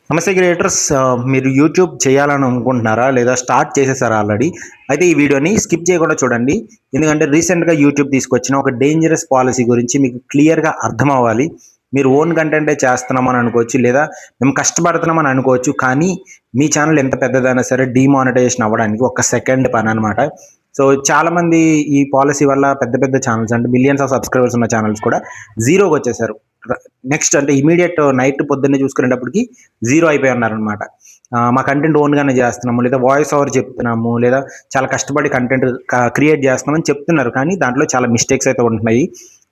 నమస్తే క్రియేటర్స్. మీరు యూట్యూబ్ చేయాలని అనుకుంటున్నారా? లేదా స్టార్ట్ చేసేసారా ఆల్రెడీ? అయితే ఈ వీడియోని స్కిప్ చేయకుండా చూడండి. ఎందుకంటే రీసెంట్‌గా యూట్యూబ్ తీసుకొచ్చిన ఒక డేంజరస్ పాలిసీ గురించి మీకు క్లియర్‌గా అర్థం అవ్వాలి. మీరు ఓన్ కంటెంటే చేస్తున్నామని అనుకోవచ్చు, లేదా మేము కష్టపడుతున్నామని అనుకోవచ్చు. కానీ మీ ఛానల్ ఎంత పెద్దదైనా సరే డీమానిటైజేషన్ అవ్వడానికి ఒక సెకండ్ పననమాట. సో చాలామంది ఈ పాలిసీ వల్ల పెద్ద పెద్ద ఛానల్స్ అంటే మిలియన్స్ ఆఫ్ సబ్స్క్రైబర్స్ ఉన్న ఛానల్స్ కూడా జీరోకొచ్చేసారు. నెక్స్ట్ అంటే ఇమ్మీడియేట్ నైట్ పొద్దున్నే చూసుకునేటప్పటికి జీరో అయిపోయి ఉన్నారనమాట. మా కంటెంట్ ఓన్‌గానే చేస్తున్నాము, లేదా వాయిస్ ఓవర్ చెప్తున్నాము, లేదా చాలా కష్టపడి కంటెంట్ క్రియేట్ చేస్తున్నామని చెప్తున్నారు. కానీ దాంట్లో చాలా మిస్టేక్స్ అయితే ఉంటున్నాయి.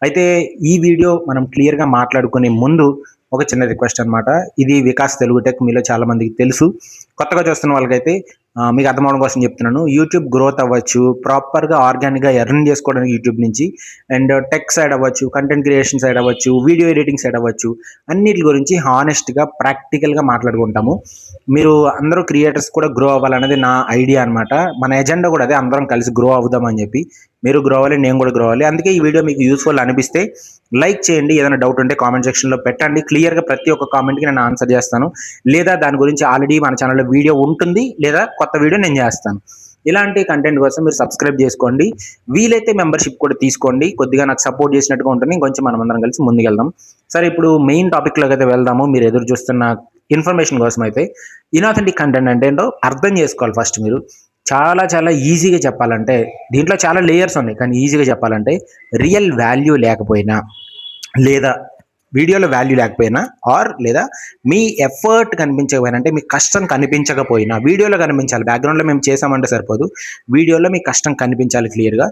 అయితే ఈ వీడియో మనం క్లియర్‌గా మాట్లాడుకునే ముందు ఒక చిన్న రిక్వెస్ట్ అనమాట. ఇది వికాస్ తెలుగు టెక్, మీలో చాలా మందికి తెలుసు. కొత్తగా చూస్తున్న వాళ్ళకైతే మీకు అర్థమవడం కోసం చెప్తున్నాను. యూట్యూబ్ గ్రోత్ అవ్వచ్చు, ప్రాపర్‌గా ఆర్గానిక్‌గా ఎర్న్ చేసుకోవడానికి యూట్యూబ్ నుంచి, అండ్ టెక్ సైడ్ అవ్వచ్చు, కంటెంట్ క్రియేషన్ సైడ్ అవ్వచ్చు, వీడియో ఎడిటింగ్ సైడ్ అవ్వచ్చు, అన్నిటి గురించి హానెస్ట్‌గా, ప్రాక్టికల్‌గా మాట్లాడుకుంటాము. మీరు అందరూ క్రియేటర్స్ కూడా గ్రో అవ్వాలనేది నా ఐడియా అనమాట. మన ఎజెండా కూడా అదే, అందరం కలిసి గ్రో అవుదామని చెప్పి. మీరు గ్రో అవ్వాలి, నేను కూడా గ్రో అవ్వాలి. అందుకే ఈ వీడియో మీకు యూస్‌ఫుల్ అనిపిస్తే లైక్ చేయండి. ఏదైనా డౌట్ ఉంటే కామెంట్ సెక్షన్‌లో పెట్టండి. క్లియర్‌గా ప్రతి ఒక్క కామెంట్‌కి నేను ఆన్సర్ చేస్తాను. లేదా దాని గురించి ఆల్రెడీ మన ఛానల్‌లో వీడియో ఉంటుంది, లేదా కొత్త వీడియో నేను చేస్తాను. ఇలాంటి కంటెంట్ కోసం మీరు సబ్స్క్రైబ్ చేసుకోండి. వీలైతే మెంబర్‌షిప్ కూడా తీసుకోండి. కొద్దిగా నాకు సపోర్ట్ చేసినట్టుగా ఉంటుంది. ఇంకొంచెం మనమందరం కలిసి ముందుకెళ్దాం. సరే, ఇప్పుడు మెయిన్ టాపిక్‌లోకి అయితే వెళ్దాము. మీరు ఎదురు చూస్తున్న ఇన్ఫర్మేషన్ కోసం అయితే, ఇనాథెంటిక్ కంటెంట్ అంటే ఏంటో అర్థం చేసుకోవాలి ఫస్ట్ మీరు. చాలా చాలా ఈజీగా చెప్పాలంటే, దీంట్లో చాలా లేయర్స్ ఉన్నాయి. కానీ ఈజీగా చెప్పాలంటే, రియల్ వాల్యూ లేకపోయినా, లేదా వీడియోలో వాల్యూ లేకపోయినా, లేదా మీ ఎఫర్ట్ కనిపించకపోయినా, అంటే మీ కష్టం కనిపించకపోయినా, వీడియోలో కనిపించాలి. బ్యాక్గ్రౌండ్లో మేము చేసామంటే సరిపోదు, వీడియోలో మీ కష్టం కనిపించాలి క్లియర్గా.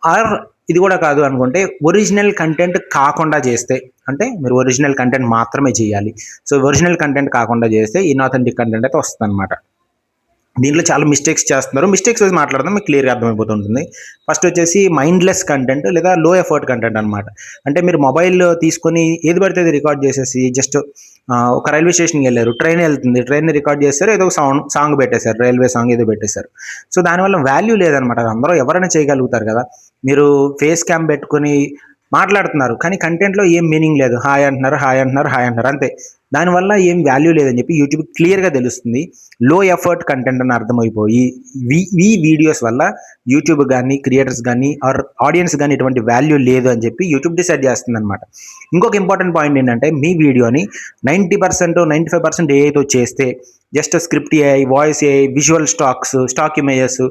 ఆర్ ఇది కూడా కాదు అనుకుంటే, ఒరిజినల్ కంటెంట్ కాకుండా చేస్తే, అంటే మీరు ఒరిజినల్ కంటెంట్ మాత్రమే చేయాలి. సో ఒరిజినల్ కంటెంట్ కాకుండా చేస్తే ఇన్ఆథెంటిక్ కంటెంట్ అయితే వస్తుంది అనమాట. దీంట్లో చాలా మిస్టేక్స్ చేస్తున్నారు. మిస్టేక్స్ వైజ్ మాట్లాడదాం, మీకు క్లియర్‌గా అర్థమైపోతుంటుంది. ఫస్ట్ వచ్చేసి మైండ్‌లెస్ కంటెంట్, లేదా లో ఎఫర్ట్ కంటెంట్ అనమాట. అంటే మీరు మొబైల్ తీసుకొని ఏది పడితే అది రికార్డ్ చేసేసి, జస్ట్ ఒక రైల్వే స్టేషన్‌కి వెళ్ళారు, ట్రైన్ వెళ్తుంది, ట్రైన్‌ని రికార్డ్ చేస్తారు, ఏదో ఒక సాంగ్ పెట్టేశారు, రైల్వే సాంగ్ ఏదో పెట్టేశారు. సో దానివల్ల వాల్యూ లేదనమాట. అందరూ ఎవరైనా చేయగలుగుతారు కదా. మీరు ఫేస్ క్యామ్ పెట్టుకొని మాట్లాడుతున్నారు, కానీ కంటెంట్‌లో ఏం మీనింగ్ లేదు. హాయ్ అంటున్నారు, హాయ్ అంటున్నారు, హాయ్ అంటున్నారు, అంతే. దానివల్ల ఏం వాల్యూ లేదని చెప్పి యూట్యూబ్ క్లియర్‌గా తెలుస్తుంది. లో ఎఫర్ట్ కంటెంట్ అని అర్థమైపోయి ఈ వీడియోస్ వల్ల యూట్యూబ్ కానీ, క్రియేటర్స్ కానీ, ఆర్ ఆడియన్స్ కానీ ఎటువంటి వాల్యూ లేదు అని చెప్పి యూట్యూబ్ డిసైడ్ చేస్తుందనమాట. ఇంకొక ఇంపార్టెంట్ పాయింట్ ఏంటంటే, మీ వీడియోని 90%, 95% ఏఐతో చేస్తే, just script AI, voice AI, visual stock images,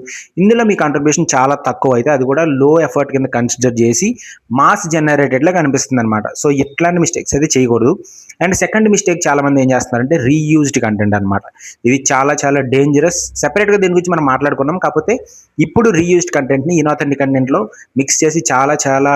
ఇందులో మీ కాంట్రిబ్యూషన్ చాలా తక్కువ అయితే, అది కూడా లో ఎఫర్ట్ కింద కన్సిడర్ చేసి మాస్ జనరేటెడ్లా కనిపిస్తుంది అనమాట. సో ఇట్లాంటి మిస్టేక్స్ అయితే చేయకూడదు. అండ్ సెకండ్ మిస్టేక్ చాలామంది ఏం చేస్తున్నారంటే, రీయూజ్డ్ కంటెంట్ అనమాట. ఇది చాలా చాలా డేంజరస్. సెపరేట్గా దీని గురించి మనం మాట్లాడుకున్నాం. కాకపోతే ఇప్పుడు రీయూజ్డ్ కంటెంట్ని ఇనాథెంటిక్ కంటెంట్లో మిక్స్ చేసి చాలా చాలా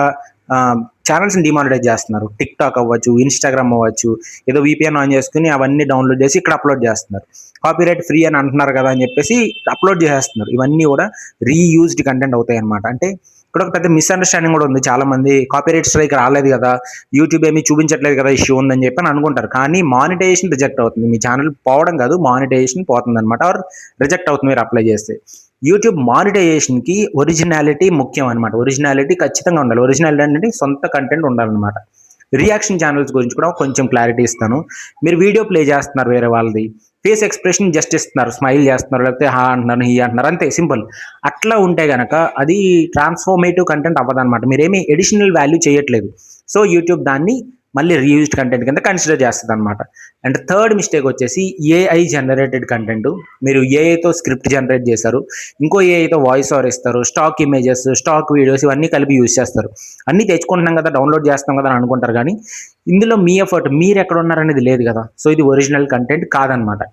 ఛానల్స్ని డిమానిటైజ్ చేస్తున్నారు. టిక్ టాక్ అవ్వచ్చు, ఇన్స్టాగ్రామ్ అవ్వచ్చు, ఏదో విపిఎన్ ఆన్ చేసుకుని అవన్నీ డౌన్లోడ్ చేసి ఇక్కడ అప్లోడ్ చేస్తున్నారు. కాపీరైట్ ఫ్రీ అని అంటున్నారు కదా అని చెప్పేసి అప్లోడ్ చేసేస్తున్నారు. ఇవన్నీ కూడా రీయూజ్డ్ కంటెంట్ అవుతాయి అనమాట. అంటే ఇక్కడ ఒక పెద్ద మిస్అండర్స్టాండింగ్ కూడా ఉంది. చాలా మంది కాపీరైట్ స్ట్రైక్ రాలేదు కదా, యూట్యూబ్ ఏమీ చూపించట్లేదు కదా, ఇష్యూ ఉందని చెప్పి అనుకుంటారు. కానీ మానిటైజేషన్ రిజెక్ట్ అవుతుంది. మీ ఛానల్ పోవడం కాదు, మానిటైజేషన్ పోతుంది అనమాట, ఆర్ రిజెక్ట్ అవుతుంది మీరు అప్లై చేస్తే. యూట్యూబ్ మానిటైజేషన్కి ఒరిజినాలిటీ ముఖ్యం అనమాట. ఒరిజినాలిటీ ఖచ్చితంగా ఉండాలి. ఒరిజినాలిటీ అంటే సొంత కంటెంట్ ఉండాలన్నమాట. రియాక్షన్ ఛానల్స్ గురించి కూడా కొంచెం క్లారిటీ ఇస్తాను. మీరు వీడియో ప్లే చేస్తున్నారు వేరే వాళ్ళది, ఫేస్ ఎక్స్ప్రెషన్ జస్ట్ ఇస్తున్నారు, స్మైల్ చేస్తున్నారు, లేకపోతే హా అంటున్నారు, హీ అంటున్నారు, అంతే, సింపుల్. అట్లా ఉంటే కనుక అది ట్రాన్స్ఫార్మేటివ్ కంటెంట్ అవ్వదన్నమాట. మీరేమీ ఎడిషనల్ వాల్యూ చేయట్లేదు. సో యూట్యూబ్ దాన్ని మళ్ళీ రీయూజ్డ్ కంటెంట్ కింద కన్సిడర్ చేస్తుంది అనమాట. అండ్ థర్డ్ మిస్టేక్ వచ్చేసి ఏఐ జనరేటెడ్ కంటెంట్. మీరు ఏఐతో స్క్రిప్ట్ జనరేట్ చేశారు, ఇంకో ఏఐతో వాయిస్ ఓవర్ ఇస్తారు, స్టాక్ ఇమేజెస్, స్టాక్ వీడియోస్, ఇవన్నీ కలిపి యూజ్ చేస్తారు. అన్నీ తెచ్చుకుంటున్నాం కదా, డౌన్లోడ్ చేస్తాం కదా అని అనుకుంటారు. కానీ ఇందులో మీ ఎఫర్ట్, మీరు ఎక్కడ ఉన్నారనేది లేదు కదా. సో ఇది ఒరిజినల్ కంటెంట్ కాదనమాట.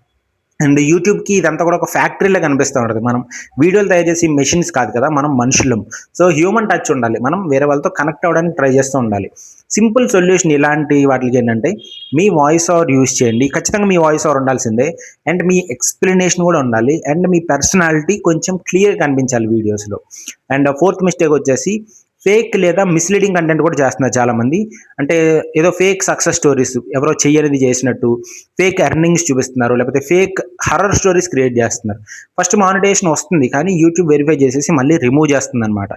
అండ్ యూట్యూబ్కి ఇదంతా కూడా ఒక ఫ్యాక్టరీలో కనిపిస్తూ ఉంటుంది. మనం వీడియోలు తయారు చేసి మెషిన్స్ కాదు కదా, మనం మనుషులం. సో హ్యూమన్ టచ్ ఉండాలి. మనం వేరే వాళ్ళతో కనెక్ట్ అవ్వడానికి ట్రై చేస్తూ ఉండాలి. సింపుల్ సొల్యూషన్ ఇలాంటి వాటికి ఏంటంటే, మీ వాయిస్ ఓవర్ యూజ్ చేయండి. ఖచ్చితంగా మీ వాయిస్ ఓవర్ ఉండాల్సిందే. అండ్ మీ ఎక్స్ప్లెనేషన్ కూడా ఉండాలి. అండ్ మీ పర్సనాలిటీ కొంచెం క్లియర్ కనిపించాలి వీడియోస్లో. అండ్ ఫోర్త్ మిస్టేక్ వచ్చేసి, ఫేక్ లేదా మిస్లీడింగ్ కంటెంట్ కూడా చేస్తున్నారు చాలామంది. అంటే ఏదో ఫేక్ సక్సెస్ స్టోరీస్, ఎవరో చెయ్యనిది చేసినట్టు ఫేక్ ఎర్నింగ్స్ చూపిస్తున్నారు, లేకపోతే ఫేక్ హర్రర్ స్టోరీస్ క్రియేట్ చేస్తున్నారు. ఫస్ట్ మానిటైజేషన్ వస్తుంది, కానీ యూట్యూబ్ వెరిఫై చేసేసి మళ్ళీ రిమూవ్ చేస్తుంది అనమాట.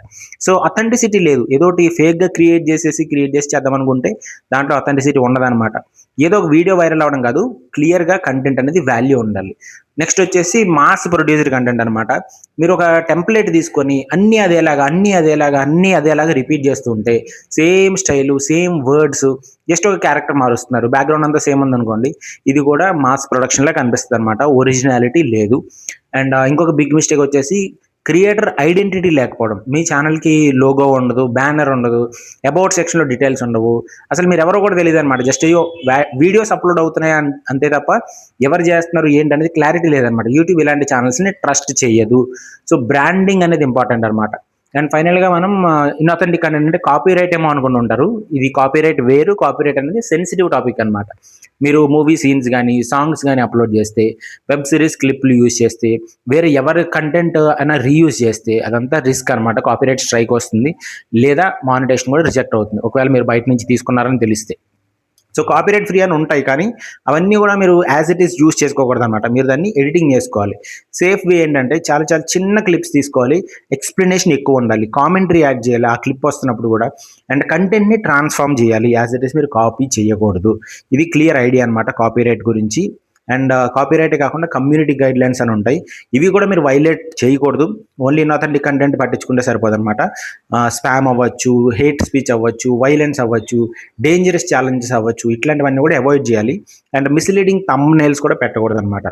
సో అథెంటిసిటీ లేదు. ఏదోటి ఫేక్గా క్రియేట్ చేసి చేద్దాం అనుకుంటే దాంట్లో అథెంటిసిటీ ఉండదన్నమాట. ఏదో ఒక వీడియో వైరల్ అవ్వడం కాదు, క్లియర్‌గా కంటెంట్ అనేది వాల్యూ ఉండాలి. నెక్స్ట్ వచ్చేసి మాస్ ప్రొడ్యూస్డ్ కంటెంట్ అనమాట. మీరు ఒక టెంప్లేట్ తీసుకొని అన్నీ అదేలాగా రిపీట్ చేస్తూ ఉంటే same style, same words, just ఒక క్యారెక్టర్ మారుస్తున్నారు. బ్యాక్‌గ్రౌండ్ అంతా సేమ్ ఉందనుకోండి, ఇది కూడా మాస్ ప్రొడక్షన్‌లా కనిపిస్తదనమాట. ఒరిజినాలిటీ లేదు. అండ్ ఇంకొక బిగ్ మిస్టేక్ వచ్చేసి క్రియేటర్ ఐడెంటిటీ లేకపోవడం. మీ ఛానల్‌కి లోగో ఉండదు, బ్యానర్ ఉండదు, అబౌట్ సెక్షన్‌లో డీటెయిల్స్ ఉండవు. అసలు మీరెవరో కూడా తెలీదనమాట. జస్ట్ ఏయో వీడియోస్ అప్‌లోడ్ అవుతున్నాయి అంతే తప్ప ఎవరు చేస్తున్నారు ఏంటనేది క్లారిటీ లేదనమాట. యూట్యూబ్ ఇలాంటి ఛానల్స్‌ని ట్రస్ట్ చెయ్యదు. సో, బ్రాండింగ్ అనేది ఇంపార్టెంట్ అనమాట. అండ్ ఫైనల్‌గా మనం ఇన్‌ఆథెంటిక్ కంటెంట్ అంటే కాపీరైట్ ఏమో అనుకుంటుంటారు. ఇది కాపీరైట్ వేరు. కాపీరైట్ అనేది సెన్సిటివ్ టాపిక్ అనమాట. మీరు మూవీ సీన్స్ గానీ, సాంగ్స్ గానీ అప్‌లోడ్ చేస్తే, వెబ్ సీరీస్ క్లిప్‌లు యూజ్ చేస్తే, వేరే ఎవరి కంటెంట్ అయినా రీయూజ్ చేస్తే అదంతా రిస్క్ అనమాట. కాపీరైట్ స్ట్రైక్ వస్తుంది. లేదా మానిటైజేషన్ కూడా రిజెక్ట్ అవుతుంది. ఒకవేళ మీరు బయట నుంచి తీసుకున్నారని తెలిస్తే. సో, కాపీరైట్ ఫ్రీ అని ఉంటాయి. కానీ అవన్నీ కూడా మీరు యాజ్ ఇట్ ఈస్ యూజ్ చేసుకోకూడదనమాట. మీరు దాన్ని ఎడిటింగ్ చేసుకోవాలి. సేఫ్ వే ఏంటంటే చాలా చాలా చిన్న క్లిప్స్ తీసుకోవాలి. ఎక్స్‌ప్లనేషన్ ఎక్కువుండాలి. కామెంటరీ యాడ్ చేయాలి ఆ క్లిప్ వస్తున్నప్పుడు కూడా. అండ్ కంటెంట్‌ని ట్రాన్స్‌ఫార్మ్ చేయాలి. యాజ్ ఇట్ ఈస్ మీరు కాపీ చేయకూడదు. ఇది క్లియర్ ఐడియా అనమాట కాపీరైట్ గురించి. అండ్ కాపీరైటే కాకుండా కమ్యూనిటీ గైడ్‌లైన్స్ అని ఉంటాయి. ఇవి కూడా మీరు వైలేట్ చేయకూడదు. ఓన్లీ ఇన్‌ఆథెంటిక్ కంటెంట్ పట్టించుకుంటే సరిపోదనమాట. స్పామ్ అవ్వచ్చు, హేట్ స్పీచ్ అవ్వచ్చు, వైలెన్స్ అవ్వచ్చు, డేంజరస్ ఛాలెంజెస్ అవ్వచ్చు, ఇట్లాంటివన్నీ కూడా అవాయిడ్ చేయాలి. అండ్ మిస్‌లీడింగ్ థంబ్‌నెయిల్స్ కూడా పెట్టకూడదనమాట.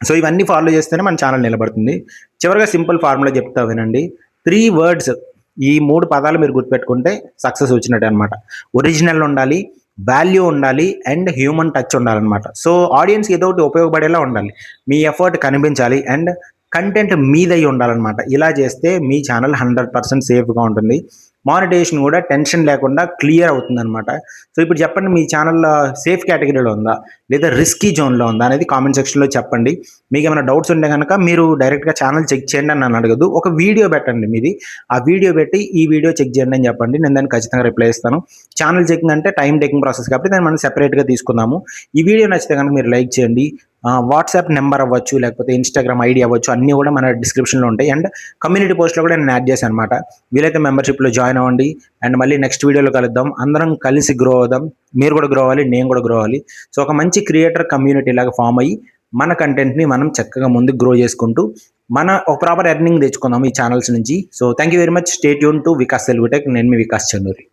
సో, ఇవన్నీ ఫాలో చేస్తేనే మన ఛానల్ నిలబడుతుంది. చివరగా సింపుల్ ఫార్ములా చెప్తా వినండి. 3 వర్డ్స్, ఈ 3 పదాలు మీరు గుర్తుపెట్టుకుంటే సక్సెస్ వచ్చినట్టే అనమాట. ఒరిజినల్ ఉండాలి, వాల్యూ ఉండాలి, అండ్ హ్యూమన్ టచ్ ఉండాలనమాట. సో, ఆడియన్స్‌కి ఏదో ఒకటి ఉపయోగపడేలా ఉండాలి. మీ ఎఫర్ట్ కనిపించాలి అండ్ కంటెంట్ మీదై ఉండాలనమాట. ఇలా చేస్తే మీ ఛానల్ 100% సేఫ్‌గా ఉంటుంది. మానిటైజేషన్ కూడా టెన్షన్ లేకుండా క్లియర్ అవుతుందనమాట. సో, ఇప్పుడు చెప్పండి, మీ ఛానల్ సేఫ్ కేటగిరీలో ఉందా? లేదా రిస్కీ జోన్‌లో ఉందా? అనేది కామెంట్ సెక్షన్‌లో చెప్పండి. మీకేమైనా డౌట్స్ ఉంటే గనక మీరు డైరెక్ట్‌గా ఛానల్ చెక్ చేయండి అని నన్ను అడగొద్దు. ఒక వీడియో పెట్టండి మీది. ఆ వీడియో పెట్టి ఈ వీడియో చెక్ చేయండి అని చెప్పండి. నేను దానికి ఖచ్చితంగా రిప్లై ఇస్తాను. ఛానల్ చెకింగ్ అంటే టైమ్ టేకింగ్ ప్రాసెస్ కాబట్టి దాన్ని మనం సెపరేట్‌గా తీసుకుందాము. ఈ వీడియో నచ్చితే గనక మీరు లైక్ చేయండి. వాట్సాప్ నెంబర్ అవ్వచ్చు, లేకపోతే ఇన్‌స్టాగ్రామ్ ఐడీ అవ్వచ్చు, అన్నీ కూడా మన డిస్క్రిప్షన్‌లో ఉంటాయి. అండ్ కమ్యూనిటీ పోస్ట్‌లో కూడా నేను యాడ్ చేశాను అనమాట. వీలైతే మెంబర్‌షిప్‌లో జాయిన్ అవ్వండి. అండ్ మళ్ళీ నెక్స్ట్ వీడియోలో కలుద్దాం. అందరం కలిసి గ్రో అవుదాం. మీరు కూడా గ్రో అవ్వాలి, నేను కూడా గ్రో అవ్వాలి. సో, ఒక మంచి క్రియేటర్ కమ్యూనిటీ లాగా ఫామ్ అయ్యి మన కంటెంట్‌ని మనం చక్కగా ముందుకు గ్రో చేసుకుంటూ మన ఒక ప్రాపర్ ఎర్నింగ్ తెచ్చుకుందాం ఈ ఛానల్స్ నుంచి. So, thank you very much. Stay tune to Vikas Telugu tech. నేను మీ వికాస్ చందూరి.